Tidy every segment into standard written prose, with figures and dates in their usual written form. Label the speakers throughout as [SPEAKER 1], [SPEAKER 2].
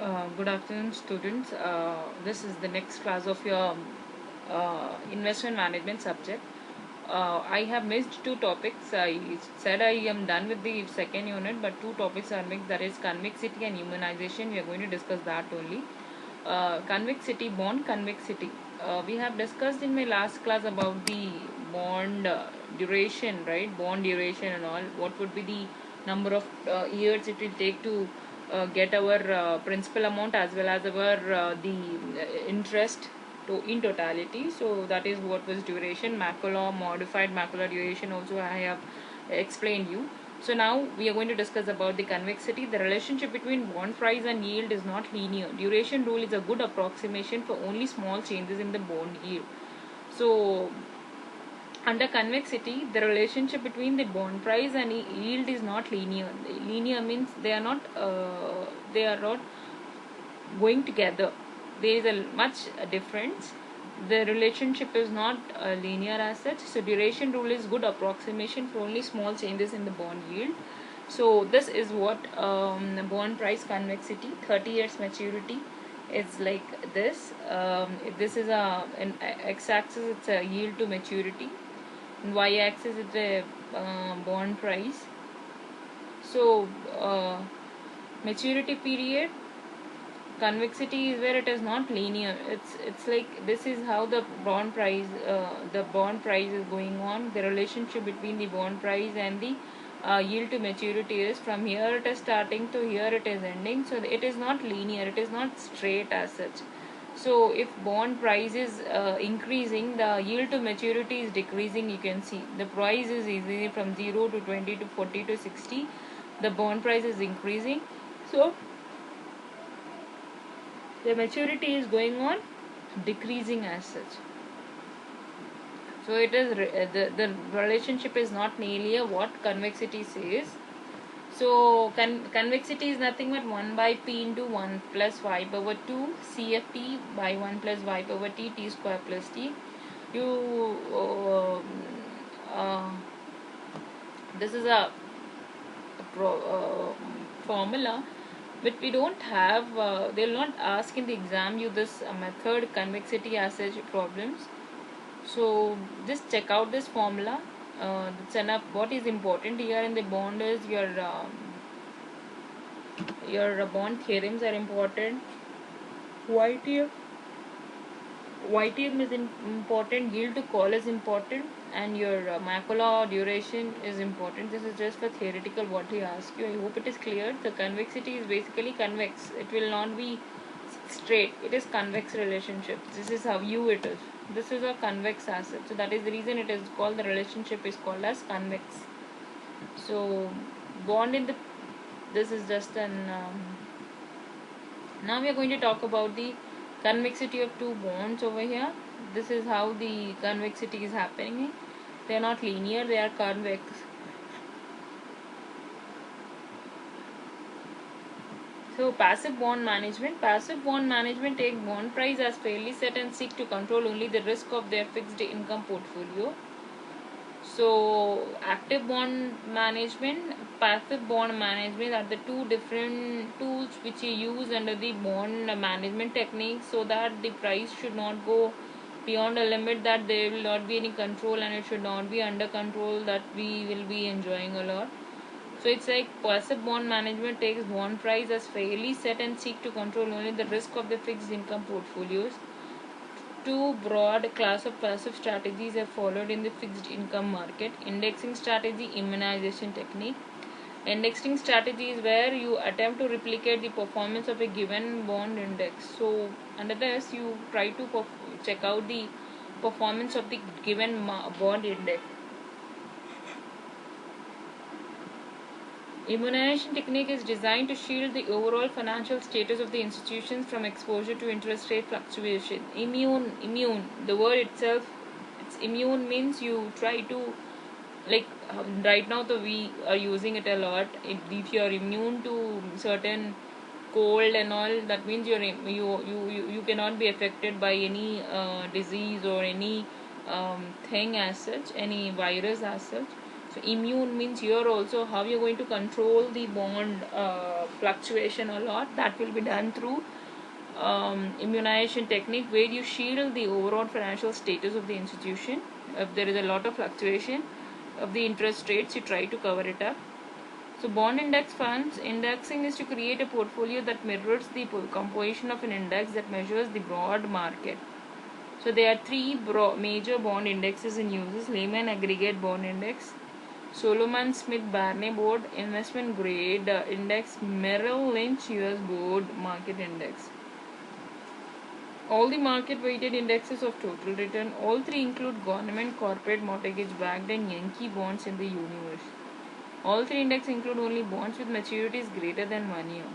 [SPEAKER 1] Good afternoon, students. This is the next class of your investment management subject. I have missed two topics. I said I am done with the second unit, but two topics are mixed. That is convexity and immunization. We are going to discuss that only. Convexity, bond convexity. We have discussed in my last class about the bond duration, right? Bond duration and all. What would be the number of years it will take to get our principal amount as well as our the interest to in totality. So that is what was duration. Macula, modified macula duration also I have explained you. So now we are going to discuss about the convexity. The relationship between bond price and yield is not linear. Duration rule is a good approximation for only small changes in the bond yield. So under convexity, the relationship between the bond price and yield is not linear. Linear means they are not going together. There is a much difference. The relationship is not linear as such. So duration rule is good approximation for only small changes in the bond yield. So this is what bond price convexity, 30 years maturity is like this. This is an x-axis, it's a yield to maturity. In y-axis it's a bond price. So maturity period, convexity is where it is not linear. It's like this is how the bond price is going on. The relationship between the bond price and the yield to maturity is from here it is starting to here it is ending. So it is not linear. It is not straight as such. So if bond price is increasing, the yield to maturity is decreasing. You can see the price is easily from 0 to 20 to 40 to 60. The bond price is increasing. So the maturity is going on decreasing as such. So it is the relationship is not linear. What convexity says. So convexity is nothing but 1 by p into 1 plus y power 2 cft by 1 plus y power t square plus t. You this is a formula but we don't have they'll not ask in the exam you this method convexity as such problems. So just check out this formula. That's enough. What is important here in the bond is your bond theorems are important. YTM YTM is important. Yield to call is important, and your macula duration is important. This is just for theoretical what he asked you. I hope it is clear. The convexity is basically convex. It will not be straight. It is convex relationship. This is how you it is. This is a convex asset. So that is the reason it is called the relationship is called as convex. So bond in the this is just an now we are going to talk about the convexity of two bonds over here. This is how the convexity is happening. They are not linear, they are convex. So passive bond management. Passive bond management take bond price as fairly set and seek to control only the risk of their fixed income portfolio. So active bond management, passive bond management are the two different tools which you use under the bond management technique so that the price should not go beyond a limit, that there will not be any control, and it should not be under control that we will be enjoying a lot. So it's like passive bond management takes bond price as fairly set and seek to control only the risk of the fixed income portfolios. Two broad class of passive strategies are followed in the fixed income market: indexing strategy, immunization technique. Indexing strategy is where you attempt to replicate the performance of a given bond index. So under this you try to check out the performance of the given bond index. Immunization technique is designed to shield the overall financial status of the institutions from exposure to interest rate fluctuation. Immune. The word itself, it's immune means you try to like right now we are using it a lot. If you are immune to certain cold and all, that means you cannot be affected by any disease or any thing as such, any virus as such. So immune means here also how you're going to control the bond fluctuation a lot. That will be done through immunization technique, where you shield the overall financial status of the institution. If there is a lot of fluctuation of the interest rates, you try to cover it up. So bond index funds, indexing is to create a portfolio that mirrors the composition of an index that measures the broad market. So there are three major bond indexes in use: Lehman Aggregate Bond Index, Solomon Smith Barney Board Investment Grade Index, Merrill Lynch US Board Market Index. All the market weighted indexes of total return, all three include government, corporate, mortgage backed and Yankee bonds in the universe. All three indexes include only bonds with maturities greater than 1 year.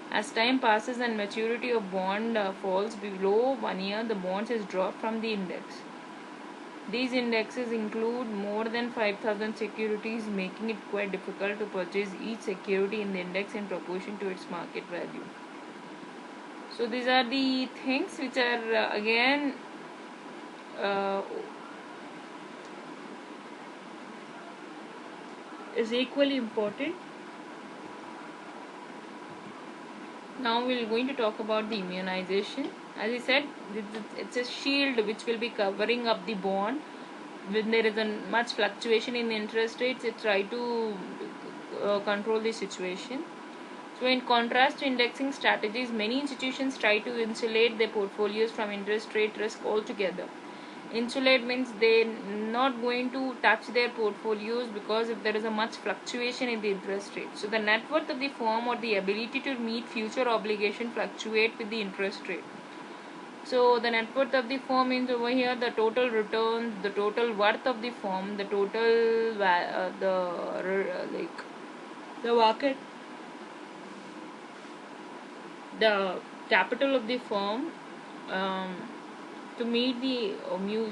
[SPEAKER 1] As time passes and maturity of bond falls below 1 year, the bonds is dropped from the index. These indexes include more than 5,000 securities, making it quite difficult to purchase each security in the index in proportion to its market value. So these are the things which are again is equally important. Now we are going to talk about the immunization. As I said, it's a shield which will be covering up the bond. When there is a much fluctuation in the interest rates, it try to control the situation. So in contrast to indexing strategies, many institutions try to insulate their portfolios from interest rate risk altogether. Insulate means they're not going to touch their portfolios because if there is a much fluctuation in the interest rate. So the net worth of the firm or the ability to meet future obligation fluctuate with the interest rate. So the net worth of the firm means over here the total return, the total worth of the firm, the total the market, the capital of the firm to meet the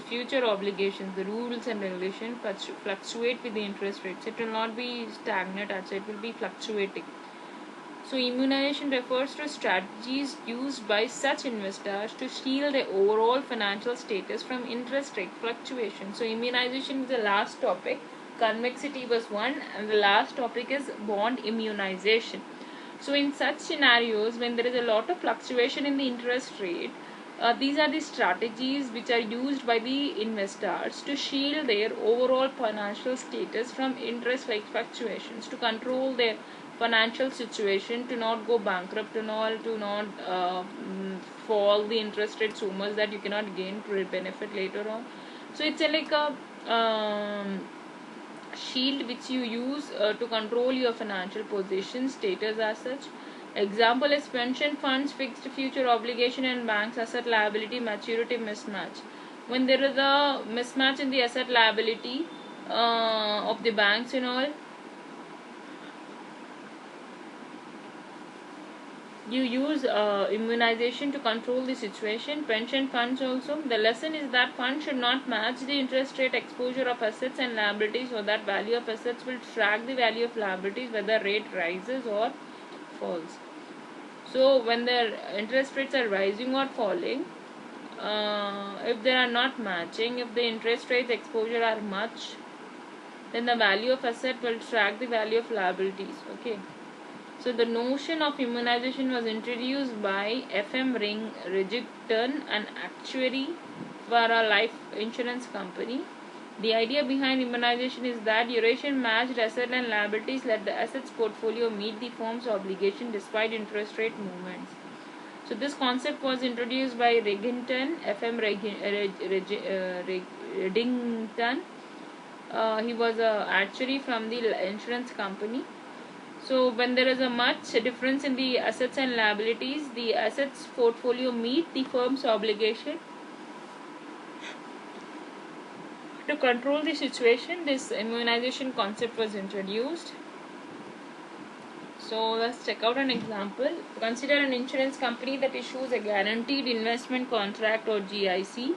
[SPEAKER 1] future obligations. The rules and regulations fluctuate with the interest rates. It will not be stagnant, it will be fluctuating. So immunization refers to strategies used by such investors to shield their overall financial status from interest rate fluctuation. So immunization is the last topic. Convexity was one, and the last topic is bond immunization. So in such scenarios, when there is a lot of fluctuation in the interest rate, these are the strategies which are used by the investors to shield their overall financial status from interest rate fluctuations, to control their financial situation, to not go bankrupt and all, to not fall the interest rate so much that you cannot gain benefit later on. So it's like a shield which you use to control your financial position status as such. Example is pension funds, fixed future obligation and banks asset liability maturity mismatch. When there is a mismatch in the asset liability of the banks and all, you use immunization to control the situation. Pension funds also, the lesson is that funds should not match the interest rate exposure of assets and liabilities, so that value of assets will track the value of liabilities whether rate rises or falls. So when the interest rates are rising or falling, if they are not matching, if the interest rates exposure are much, then the value of asset will track the value of liabilities. Okay. So the notion of immunization was introduced by F.M. Ridgington, an actuary for a life insurance company. The idea behind immunization is that duration matched asset and liabilities let the assets portfolio meet the firm's obligation despite interest rate movements. So this concept was introduced by F.M. Ridgington. He was an actuary from the insurance company. So when there is a much difference in the assets and liabilities, the assets portfolio meet the firm's obligation. To control the situation, this immunization concept was introduced. So let's check out an example. Consider an insurance company that issues a guaranteed investment contract or GIC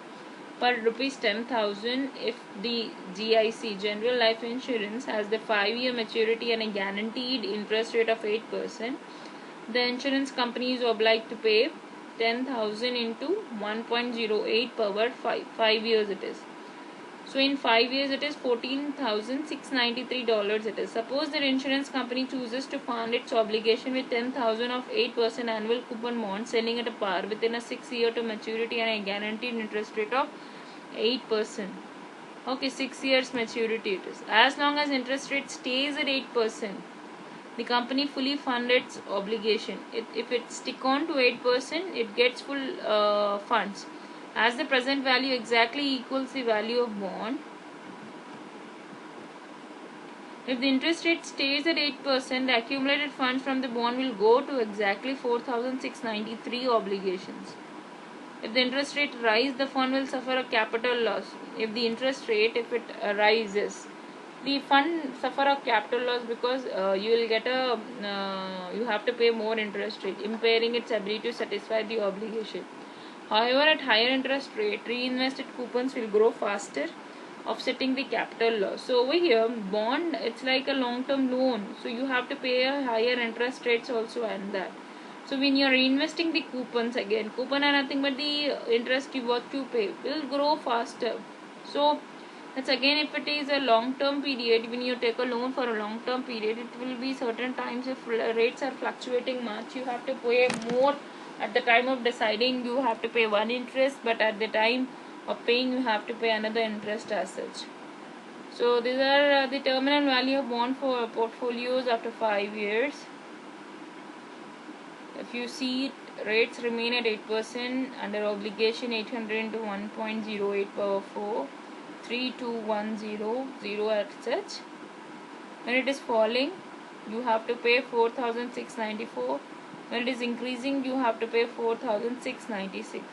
[SPEAKER 1] for rupees 10,000 if the GIC, General Life Insurance, has the 5-year maturity and a guaranteed interest rate of 8%. The insurance company is obliged to pay 10,000 into 1.08 per 5 years it is. So in 5 years it is $14,693 it is. Suppose that insurance company chooses to fund its obligation with 10,000 of 8% annual coupon bond selling at a par within a 6 year to maturity and a guaranteed interest rate of 8%. Okay, 6 years maturity it is. As long as interest rate stays at 8%, the company fully funds its obligation. If it stick on to 8%, it gets full funds. As the present value exactly equals the value of bond, if the interest rate stays at 8%, the accumulated funds from the bond will go to exactly 4,693 obligations. If the interest rate rises, the fund will suffer a capital loss. If the interest rate, if it rises, the fund suffer a capital loss because you will get a you have to pay more interest rate, impairing its ability to satisfy the obligation. However, at higher interest rate, reinvested coupons will grow faster, offsetting the capital loss. So over here, bond, it's like a long-term loan, so you have to pay a higher interest rates also and that. So when you are reinvesting the coupons, again, coupon are nothing but the interest you what you pay will grow faster. So that's again, if it is a long-term period, when you take a loan for a long-term period, it will be certain times if rates are fluctuating much, you have to pay more. At the time of deciding, you have to pay one interest, but at the time of paying, you have to pay another interest as such. So these are the terminal value of bond for portfolios after 5 years. If you see it, rates remain at 8% under obligation 800 into 1.08 power 4, 32100 as such. When it is falling, you have to pay 4,694. When it is increasing, you have to pay 4,696.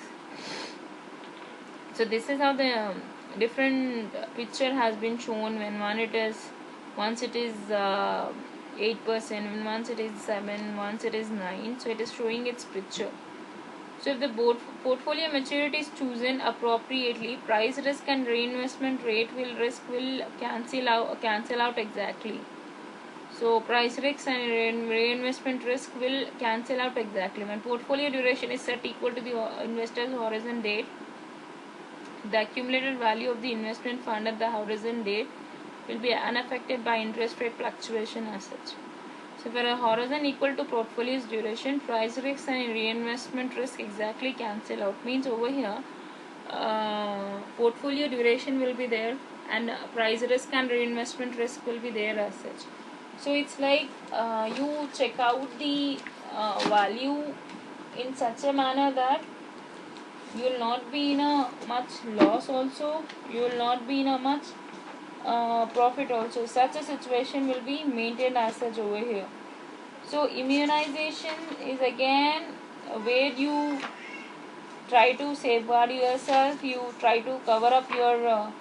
[SPEAKER 1] So this is how the different picture has been shown when once it is 8%, when once it is 7, once it is 9. So it is showing its picture. So if the portfolio maturity is chosen appropriately, price risk and reinvestment rate will cancel out exactly. So price risk and reinvestment risk will cancel out exactly. When portfolio duration is set equal to the investor's horizon date, the accumulated value of the investment fund at the horizon date will be unaffected by interest rate fluctuation as such. So for a horizon equal to portfolio's duration, price risk and reinvestment risk exactly cancel out. Means over here, portfolio duration will be there and price risk and reinvestment risk will be there as such. So it's like you check out the value in such a manner that you will not be in a much loss also, you will not be in a much profit also. Such a situation will be maintained as such over here. So immunization is again where you try to safeguard yourself, you try to cover up your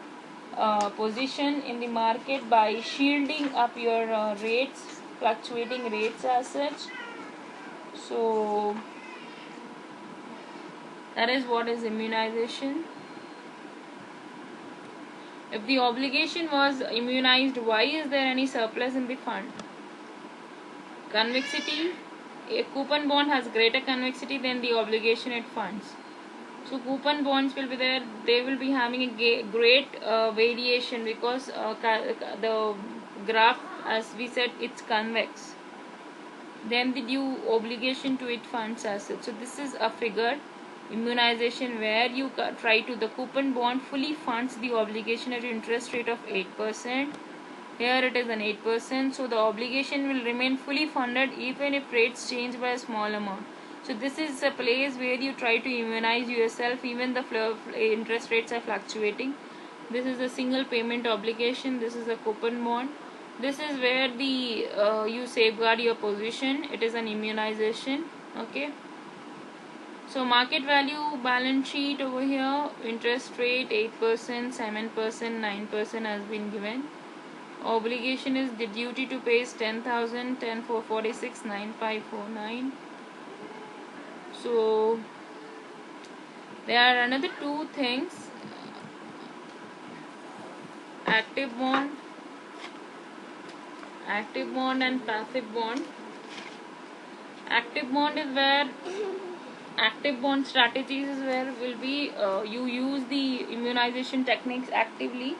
[SPEAKER 1] position in the market by shielding up your rates, fluctuating rates as such. So that is what is immunization. If the obligation was immunized, why is there any surplus in the fund? Convexity. A coupon bond has greater convexity than the obligation it funds. So coupon bonds will be there. They will be having a great variation because the graph, as we said, it's convex. Then the due obligation to it funds as such. So this is a figure immunization where you try to the coupon bond fully funds the obligation at an interest rate of 8%. Here it is an 8%, so the obligation will remain fully funded even if rates change by a small amount. So this is a place where you try to immunize yourself even the interest rates are fluctuating. This is a single payment obligation. This is a coupon bond. This is where the you safeguard your position. It is an immunization. Okay. So market value balance sheet over here, interest rate 8%, 7%, 9% has been given. Obligation is the duty to pay is 10,000, 10,446, 9,549. So there are another two things, active bond and passive bond. Active bond is where active bond strategies is where will be you use the immunization techniques actively.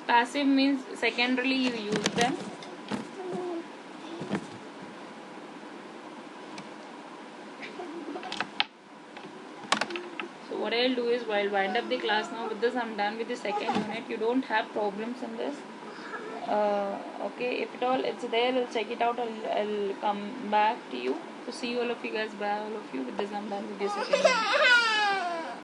[SPEAKER 1] Passive means secondarily you use them. So what I'll do is, while wind up the class now, with this I'm done with the second unit. You don't have problems in this. Okay, if at all it's there, I'll check it out. I'll come back to you. So see all of you guys. Bye all of you. With this I'm done with the second unit.